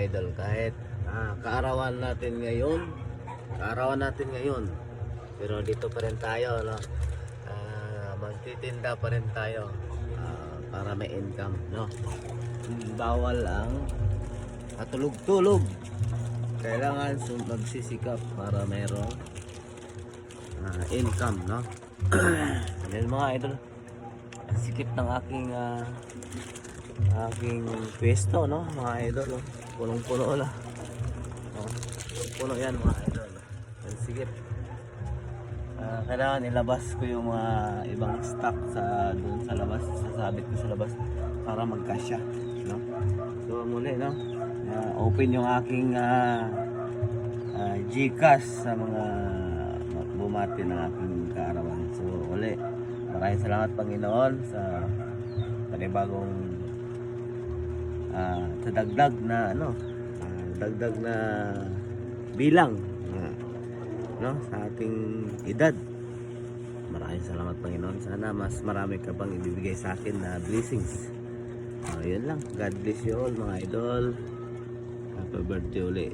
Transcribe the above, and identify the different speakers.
Speaker 1: idol, kahit kaarawan natin ngayon, pero dito pa rin tayo, no? Magtitinda pa rin tayo para may income, no? Bawal ang katulog-tulog. Kailangan magsisikap para mayroong income, no? Yan mga idol, sikip ng aking pwesto, no mga idol, no? Punong-puno na, no? Puno yan mga idol, no? Ang sikip. Kailangan ilabas ko yung mga ibang stock doon sa labas, sasabit ko sa labas para magkasya, no? So muli, no, open yung aking Gcash sa mga bumati ng aking kaarawan. So uli, maraming salamat Panginoon sa panibagong dagdag na dagdag na bilang, no, sa ating edad. Maraming salamat Panginoon. Sana mas marami ka pang ibibigay sa akin na blessings. Yun lang. God bless you all mga idol. Happy birthday ulit.